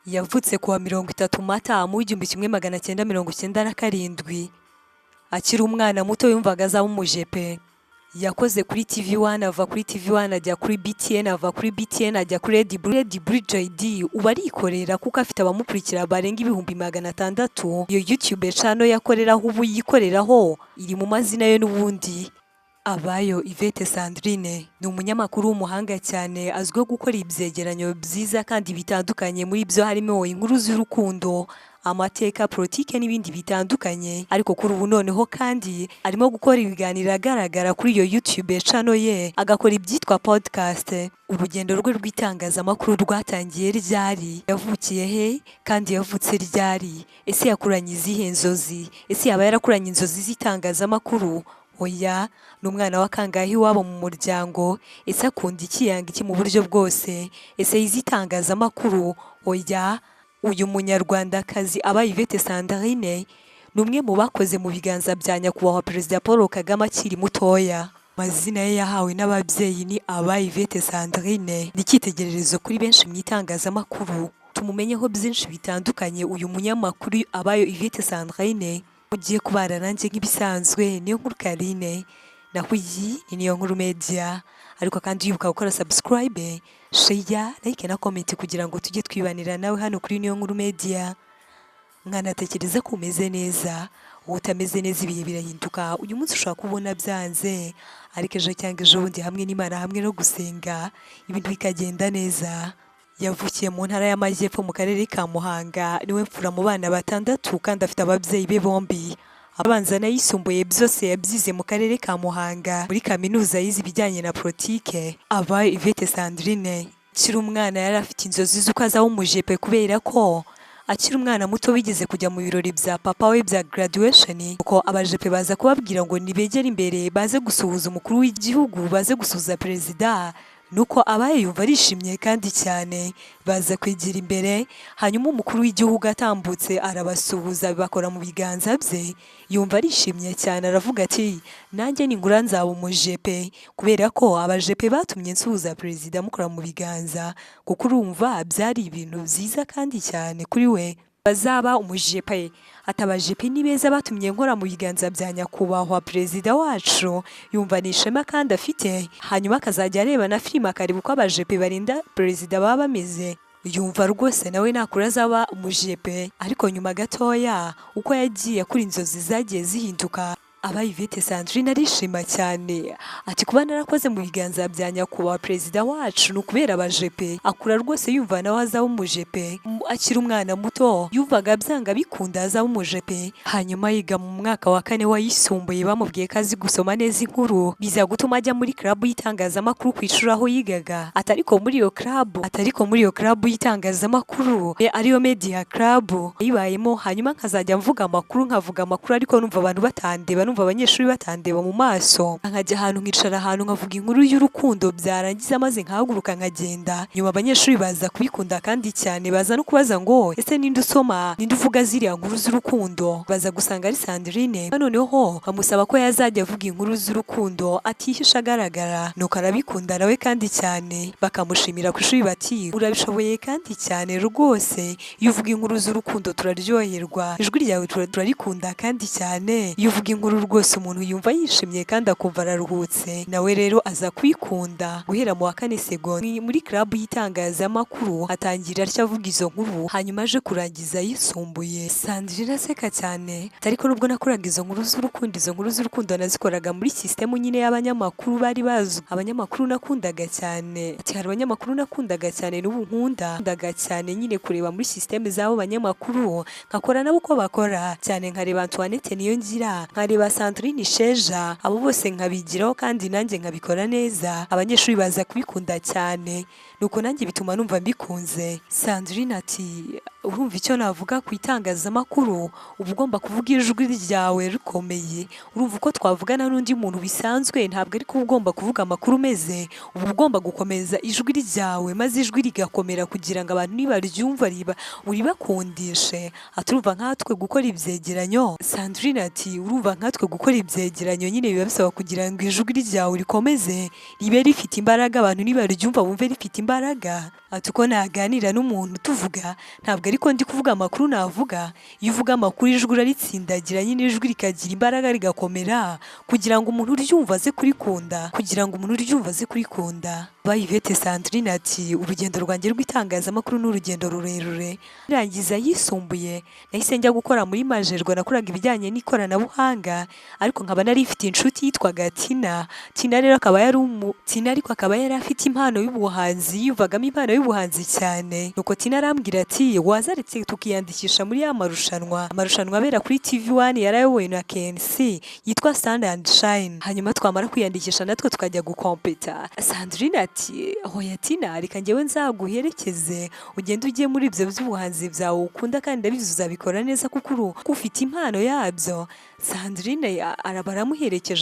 Yavutse kuwa 30 Mata mu 1997. Akiri umwana muto yumvaga azaba umujepe. Yakoze kuri TV1, ava kuri TV1 ajya kuri BTN, ava kuri BTN ajya kuri Red Bull JD. Ubu arikorera kuko afite abamukurikira barenga 600,000. Iyo YouTube channel yakoreraho ubu yikoreraho iri mu mazina ye n'ubundi. Abayo Yvette Sandrine ni umunyamakuru w'umuhanga cyane, azwiho gukora ibyegeranyo byiza kandi bitandukanye. Muri byo harimo inkuru z'urukundo, amateka, politike n'ibindi bitandukanye. Ariko kuri ubu noneho kandi arimo gukora ibiganiro agaragara kuri iyo YouTube channel ye, agakora ibyitwa podcast. Urugendo rwe rw'itangazamakuru rwatangiye ryari? Yavukiye he kandi yavutse ryari? Ese yakuranye izihe nzozi? Ese yaba yarakuranye inzozi z'itangazamakuru? Oya, ni umwana wa kangahe iwabo mu muryango? Ese akunda iki, yanga iki mu buryo bwose? Ese yize itangazamakuru? Oya, uyu munyarwandakazi aba Yvette Sandrine ni umwe mu bakoze mu biganza bya nyakubahwa Perezida Paul Kagame akiri mutoya. Amazina ye yahawe n'ababyeyi ni aba Yvette Sandrine. Ni icyitegererezo kuri benshi mu itangazamakuru. Tumumenyeho byinshi bitandukanye uyu munyamakuru abayo Yvette Sandrine. Ugiye kubana nanjye nk'ibisanzwe, niyo nkuru Karine, naho iyi ni Niyo Nkuru Media. Ariko kandi wibuka gukora subscribe, share, like na comment kugira ngo tujye twibanira nawe hano kuri Niyo Nkuru Media. Mwanatekereza ko umeze neza, utameze neza ibihe birahinduka. Uyu munsi ushaka kubona byanze, ariko ejo cyangwa ejo bundi hamwe n'Imana, hamwe no gusenga, ibintu bikagenda neza. Yavukiye mu ntara y'Amajyepfo mu karere ka Muhanga. Niwe mfura mu bana 6 kandi afite ababyeyi be bombi. Abanza n'ayisumbuye byose yabyize mu karere ka Muhanga. Muri kaminuza yize ibijyanye na politike. Aba Yvette Sandrine akiri umwana yari afite inzozi z'uko azaba umujepe, kubera ko akiri umwana muto wigeze kujya mu birori bya papa we bya graduation. Uko abajepe baza kubabwira ngo nibegere imbere baze gusuhuza umukuru w'igihugu, baze gusuhuza perezida. Nuko abaye yumva arishimye kandi cyane, baza kwegera imbere. Hanyuma umukuru w'igihugu atambutse arabasuhuza, bakora mu biganza bye. Yumva arishimye cyane, aravuga ati nanjye ningura nzaba umujepe, kubera ko abajepe batumye nsuhuza perezida mukora mu biganza. Kuko urumva byari ibintu byiza kandi cyane kuri we bazaba umujepe. Atabajepe ni beza batumye nkora mu biganza bya nyakubahwa perezida wacu. Yumva ni ishema kandi afite. Hanyuma akazajya areba na filime akareba uko abajepe barinda perezida baba bameze. Yumva rwose nawe nakura azaba umujepe. Ariko nyuma gatoya uko yagiye akura inzozi zagiye zihinduka. Aba Yvette Sandrine arishima cyane, ati kuba narakoze mu biganza bya nyakubahwa perezida wacu ni ukubera abajepe. Akura rwose yumva nawe azaba umujepe. Akiri umwana muto yumvaga byanga bikunda azaba umujepe. Hanyuma yiga mu mwaka wa 4 wayisumbuye, bamubwiye ko azi gusoma neza inkuru, biza gutuma ajya muri club y'itangazamakuru ku ishuri aho yigaga. Atariko muri iyo club y'itangazamakuru ariyo Media Club yibayemo. Hanyuma nkazajya nkavuga amakuru ariko numva abantu batandeba, numva abanyeshuri batandeba mu maso. Nkajya ahantu nkicara ahantu nkavuga inkuru y'urukundo, byarangiza maze nkahaguruka nkagenda. Nyuma abanyeshuri baza kubikunda kandi cyane, baza no kubaza ngo ese ninde usoma, ninde uvuga ziriya nkuru z'urukundo. Baza gusanga ari Sandrine. Noneho bamusaba ko yazajya avuga inkuru z'urukundo atihisha agaragara. Nuko arabikunda nawe kandi cyane, bakamushimira ku ishuri bati urabishoboye kandi cyane rwose, iyo uvuga inkuru z'urukundo turaryoherwa, ijwi ryawe turarikunda kandi cyane. Iyo uvuga inkuru rwose umuntu yumva yishimye kandi akumva araruhutse. Nawe rero aza kwikunda. Guhera mu wa 4 segondaire muri club y'itangazamakuru atangira atya avuga izo nkuru. Hanyuma aje kurangiza yisumbuye. Sandrine aseka cyane, ariko nubwo nakuraga izo nkuru z'urukundo nazikoraga muri system nyine y'abanyamakuru bari bazwi. Abanyamakuru nakundaga cyane, ati hari abanyamakuru nakundaga cyane n'ubu nkundaga cyane nyine kureba muri system z'abo banyamakuru, nkakora nabo uko bakora cyane. Nkareba Antoinette Niyongira, nkareba Sandrine Sheja, abo bose nkabigiraho kandi nanjye nkabikora neza. Abanyeshuri baza kubikunda cyane, nuko nanjye bituma numva mbikunze. Sandrine ati urumva icyo navuga ku itangazamakuru, uba ugomba kuvuga ijwi ryawe rikomeye. Urumva uko twavugana n'undi muntu bisanzwe, ntabwo ariko uba ugomba kuvuga amakuru meze. Uba ugomba gukomeza ijwi ryawe, maze ijwi rigakomera kugira ngo abantu nibaryumva uribakundishe. Aturumva nkatwe gukora ibyegeranyo. Sandrine ati urumva nkatwe gukora ibyegeranyo nyine biba bisaba kugira ngo ijwi ryawe rikomeze, ribe rifite imbaraga, abantu nibaryumva bumve rifite imbaraga. ati uko naganira n'umuntu tuvuga ntabwo ariko ndi kuvuga amakuru navuga, iyo uvuga amakuru ijwi uraritsindagira nyine ijwi rikagira imbaraga rigakomera kugira ngo umuntu uryumva aze kurikunda. Yvette Sandrine ati urugendo rwanjye rw'itangazamakuru ni urugendo rurerure. Irangiza yisumbuye nahise njya gukora muri Majerwa, nakoraga ibijyanye n'ikoranabuhanga ariko nkaba nari ifite inshuti yitwaga Tina. Tina ariko akaba yari afite impano y'ubuhanzi, yumvagamo impano y'ubuhanzi cyane. Nuko Tina arambwira ati wazaretse tukiyandikisha muri ya marushanwa abera kuri TV1 yarayobowe na KNC yitwa Stand and Shine. Hanyuma twamara kwiyandikisha natwe tukajya gukompeta. Sandrine ati hoya Tina, reka njyewe nzaguherekeze ugende ujye muri ibyo by'ubuhanzi byawe ukunda kandi ndabizi uzabikora neza kuko ufite impano yabyo. Sandrine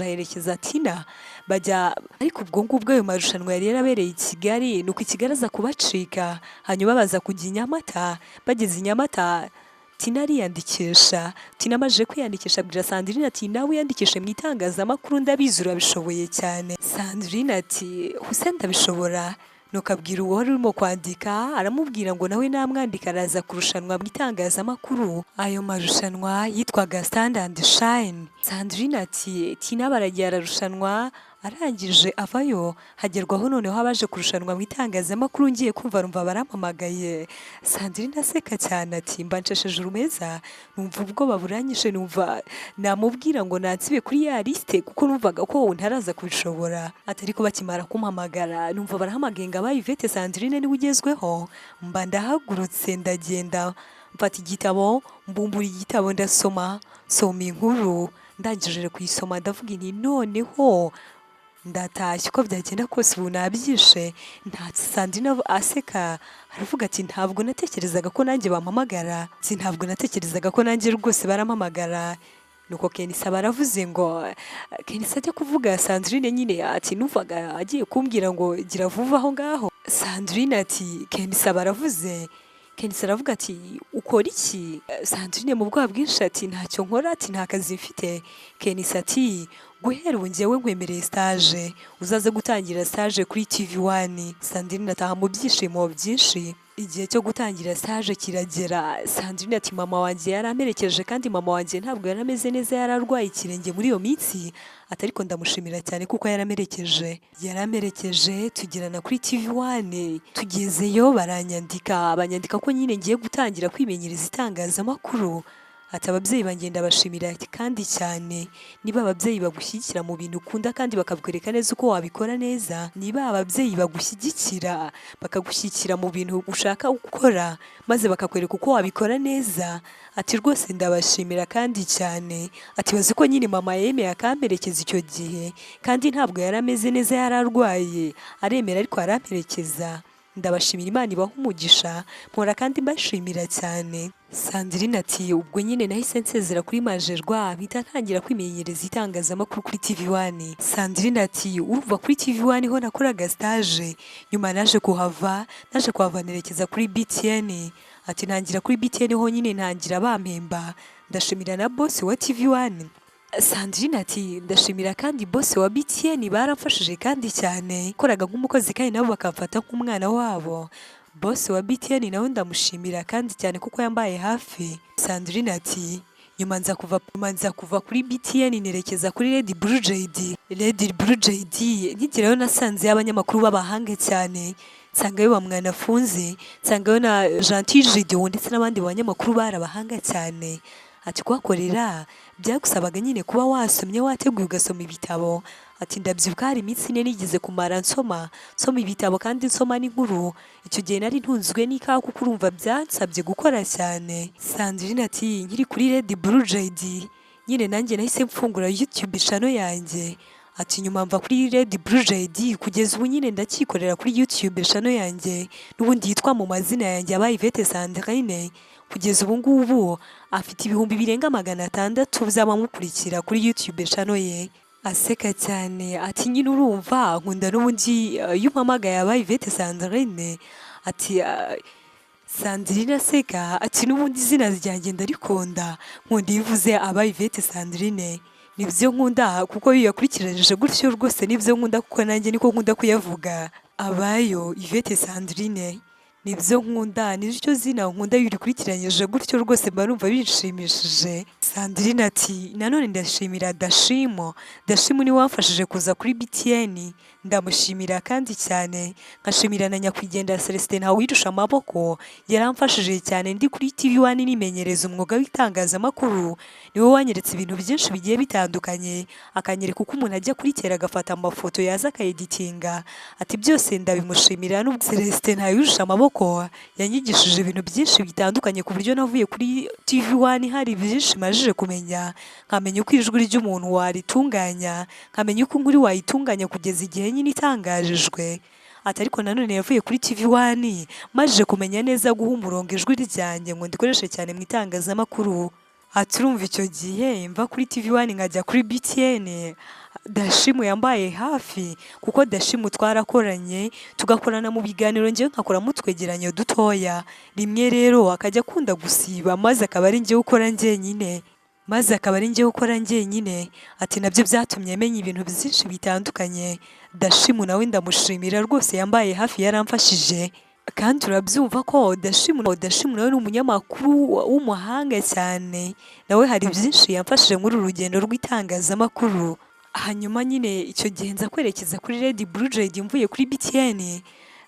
aherekeza Tina bajya, ariko ubwo ngubwo ayo marushanwa yari yarabereye i Kigali, nuko i Kigali aza kubacika, hanyuma baza kujya i Nyamata. Bageze i Nyamata Tina ariyandikisha. Tina amaze kwiyandikisha abwira Sandrine ati nawe wiyandikishe mu itangazamakuru ndabizi urabishoboye cyane. Sandrine ati huse ndabishobora. Nuko abwira uwo wari urimo kwandika, aramubwira ngo nawe namwandika araza kurushanwa mu itangazamakuru. Ayo marushanwa yitwaga Stand and Shine. Sandrine ati Tina baragiye ararushanwa, arangije avayo hagerwaho noneho abaje kurushanwa mu itangazamakuru. Ngiye kumva rumva barampamagaye. Sandrine aseka cyane ati mba nshesheje urumeza, numva ubwoba buranyishe, numva namubwira ngo nansibe kuri ya liste kuko numvaga ko ntaraza kubishobora. Ati ariko bakimara kumpamagara numva barahamagaye ngo Yvette Sandrine niwe ugezweho. Mba ndahagurutse ndagenda mfata igitabo, mbumbura igitabo ndasoma inkuru. Ndangije kuyisoma ndavuga nti noneho ndatashye uko byagenda kose ubu nabyishe. Sandrine aseka aravuga ati ntabwo natekerezaga ko nanjye bampamagara, ntabwo natekerezaga ko nanjye rwose barampamagara. Nuko Kenisa baravuze ngo Kenisa ajya kuvuga Sandrine nyine ati numvaga agiye kumbwira ngo gira vuba aho ngaho. Sandrine ati Kenisa baravuze. Kenisa aravuga ati ukora iki? Sandrine mu bwoba bwinshi ati ntacyo nkora, ati nta kazi mfite. Kenisa ati guhera ubu njyewe nkwemereye stage, uzaze gutangira stage kuri TV1. Sandrine ataha mu byishimo byinshi. Igihe cyo gutangira stage kiragera. Sandrine ati mama wanjye yaramperekeje kandi mama wanjye ntabwo yarameze neza, yararwaye ikirenge muri iyo minsi. Ati ariko ndamushimira cyane kuko yaramperekeje tugirana kuri TV1. Tugezeyo banyandika ko nyine ngiye gutangira kwimenyereza itangazamakuru. Ati ababyeyi banjye ndabashimira kandi cyane, niba ababyeyi bagushyigikira mu bintu ukunda kandi bakakwereka neza uko wabikora neza, niba ababyeyi bagushyigikira bakagushyigikira mu bintu ushaka gukora maze bakakwereka uko wabikora neza, ati rwose ndabashimira kandi cyane. Ati bazi ko nyine mama yemeye akamperekeza icyo gihe kandi ntabwo yarameze neza, yararwaye aremera ariko aramperekeza. Ndabashimira, Imana ibaha umugisha, mpora kandi mbashimira cyane. Sandrine ati ubwo nyine nahise nsezera kuri Majerwa mpita ntangira kwimenyereza itangazamakuru kuri TV1. Sandrine ati urumva kuri TV1 ho nakoraga stage, nyuma naje kuhava nerekeza kuri BTN. Ati ntangira kuri BTN ho nyine ntangira bampemba, ndashimira na boss wa TV1. Sandrine ati ndashimira kandi boss wa BTN, baramfashije kandi cyane, koraga nk'umukozi kandi nabo bakamfata nk'umwana wabo. Boss wa BTN nawe ndamushimira kandi cyane kuko yambaye hafi. Sandrine ati nyuma nza kuva kuri BTN nerekeza kuri Red Blue JD. Nkigerayo nasanze y'abanyamakuru b'abahanga cyane, nsangayo Mwana Afunze, nsangayo na Gentil Gideon ndetse n'abandi banyamakuru barabahanga cyane. Ati kuhakorera byagusabaga nyine kuba wasomye, wateguye ugasoma ibitabo. Ati ndabyibuka hari iminsi ine nigeze kumara nsoma ibitabo kandi nsoma n'inkuru. Icyo gihe nari ntunzwe n'ikawa kuko urumva byansabye gukora cyane. Sandrine ati nkiri kuri Red Blue JD nyine nanjye nahise mfungura YouTube channel yanjye. Ati nyuma mva kuri Red Blue JD kugeza ubu nyine ndakikorera kuri YouTube channel yanjye, n'ubundi yitwa mu mazina yanjye Yvette Sandrine. Kugeza ubu ngubu afite ibihumbi birenga 600 by'abamukurikira kuri YouTube channel ye. Aseka cyane ati nyine urumva nkunda n'ubundi iyo umpamagaye Yvette Sandrine. Ati Sandrine aseka ati n'ubundi izina ryanjye ndarikunda, nkunda ivuze Yvette Sandrine. Nibyo nkunda kuko iyo yakurikiranyije gutyo rwose nibyo nkunda kuko nanjye niko nkunda kuyavuga. Abayo Yvette Sandrine nibyo nkunda, niryo zina nkunda iyo urikurikiranyije gutyo rwose mba numva binshimishije. Sandrine ati nanone ndashimira Dashimo, Dashimo niwe wamfashije kuza kuri BTN, ndamushimira kandi cyane, nkashimira na nyakwigendera Celestin Ntawirusha amaboko, yaramfashije cyane ndi kuri TV1 nimenyereza umwuga w'itangazamakuru, niwe wanyeretse ibintu byinshi bigiye bitandukanye, akanyereka uko umuntu ajya kuri kera agafata amafoto yaza akayeditinga, ati byose ndabimushimira. N'ubwo Celestin Ntawirusha amaboko yanyigishije ibintu byinshi bitandukanye ku buryo navuye kuri TV1 hari byinshi majije kumenya, nkamenya uko ijwi ry'umuntu waritunganya, nkamenya uko inkuru wayitunganya kugeza igihe nyine itangarijwe. Ati ariko nanone yavuye kuri TV1 majije kumenya neza guha umurongo ijwi ryanjye ngo ndikoreshe cyane mu itangazamakuru. Ati urumva icyo gihe mva kuri TV1 nkajya kuri BTN, Dashimu yambaye hafi kuko Dashimu twarakoranye tugakorana mu biganiro, njyewe nkakoramo utwegeranyo dutoya, rimwe rero akajya akunda gusiba maze akaba ari njyewe ukora njyenyine, ati nabyo byatumye menya ibintu byinshi bitandukanye. Dashimu nawe ndamushimira rwose, yambaye hafi yaramfashije. Kandi urabyumva ko Dashimu nawe ni umunyamakuru w'umuhanga cyane, nawe hari byinshi yamfashije muri uru rugendo rw'itangazamakuru. Hanyuma nyine icyo gihe nza kwerekeza kuri Red Blue Jade mvuye kuri BTN,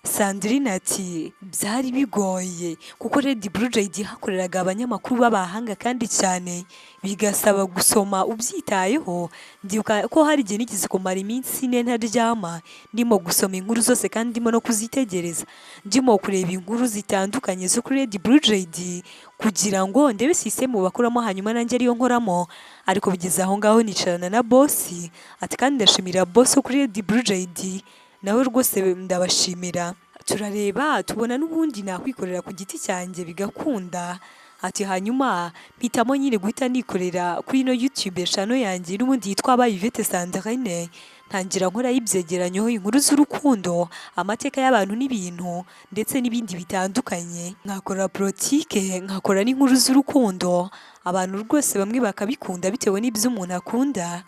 Sandrine ati byari bigoye kuko Red Blue Jade hakoreraga abanyamakuru b'abahanga kandi cyane, bigasaba gusoma ubyitayeho. Ndibuka ko hari igihe nigeze kumara iminsi 4 ntaryama ndimo gusoma inkuru zose kandi ndimo no kuzitegereza, ndimo kureba inkuru zitandukanye zo kuri Red Blue Jade kugira ngo ndebe system bakoramo hanyuma nanjye ariyo nkoramo. Ariko bigeze aho ngaho nicarana na boss, ati kandi ndashimira boss kuri Red Blue Jade, nawe rwose ndabashimira. Turareba tubona n'ubundi nakwikorera ku giti cyanjye bigakunda. Ati hanyuma mpitamo nyine guhita nikorera kuri ino YouTube channel yanjye n'ubundi yitwa Bayivete Sandrine, ntangira nkora y'ibyegeranyo, inkuru z'urukundo, amateka y'abantu n'ibintu ndetse n'ibindi bitandukanye, nkakora politike, nkakora n'inkuru z'urukundo. Abantu rwose bamwe bakabikunda bitewe n'ibyo umuntu akunda.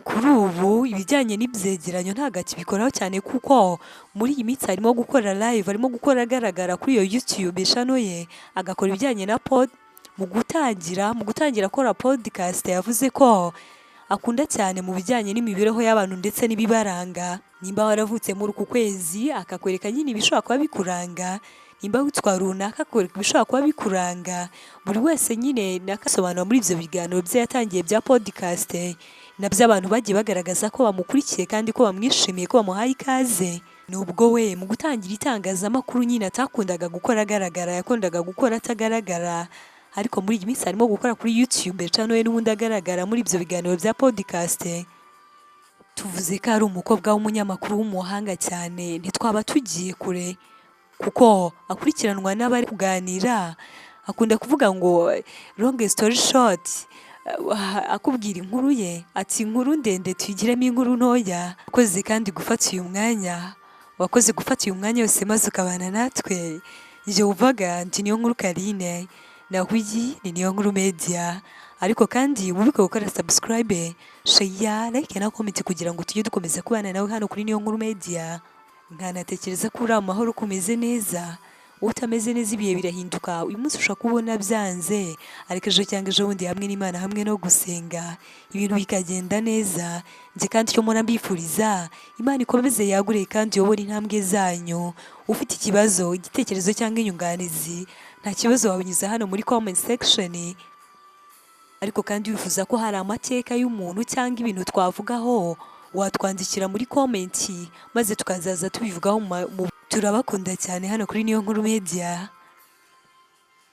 Kuri ubu ibijyanye n'ibyegeranyo ntabwo akibikoraho cyane kuko muri iyi minsi arimo gukora live, arimo gukora agaragara kuri iyo YouTube channel ye, agakora ibijyanye na mu gutangira akora podcast. Yavuze ko akunda cyane mu bijyanye n'imibereho y'abantu ndetse n'ibibaranga. Nimba waravutse muri uku kwezi akakwereka nyine ibishobora kuba bikuranga, nimba witwa runaka akakwereka ibishobora kuba bikuranga. Buri wese nyine nakasobanura muri ibyo biganiro bye yatangiye bya podcast, nabyo abantu bagiye bagaragaza ko bamukurikiye kandi ko bamwishimiye, ko bamuhaye ikaze. Nubwo we mu gutangira itangazamakuru nyine atakundaga gukora agaragara, yakundaga gukora atagaragara, ariko muri iyi minsi arimo gukora kuri YouTube channel ye n'ubundi agaragara muri ibyo biganiro bya podcast. Tuvuze ko ari umukobwa w'umunyamakuru w'umuhanga cyane, ntitwaba tugiye kure kuko akurikiranwa n'abari kuganira. Akunda kuvuga ngo long story short, akubwira inkuru ye ati inkuru ndende tuyigiremo inkuru ntoya. Wakoze kandi gufata uyu mwanya, wose maze ukabana natwe. Njye uvaga nti niyo nkuru Karine, naho iyi ni niyo nkuru media. Ariko kandi wibuke gukora subscribe, share, like na comment kugira ngo tujye dukomeza kubana nawe hano kuri niyo nkuru media. Nkanatekereza ko uri amahoro, kumeze neza. Utameze neza ibihe birahinduka, uyu munsi ushaka kubona byanze, ariko ejo cyangwa ejo bundi hamwe n'Imana, hamwe no gusenga, ibintu bikagenda neza. Njye kandi icyo mpora mbifuriza, Imana ikomeze yagure kandi yobore intambwe zanyu. Ufite ikibazo, igitekerezo cyangwa inyunganizi, nta kibazo wabinyuza hano muri comment section. Ariko kandi wifuza ko hari amateka y'umuntu cyangwa ibintu twavugaho, watwandikira muri comment maze tukazaza tubivugaho. Turabakunda cyane hano kuri niyo nkuru media.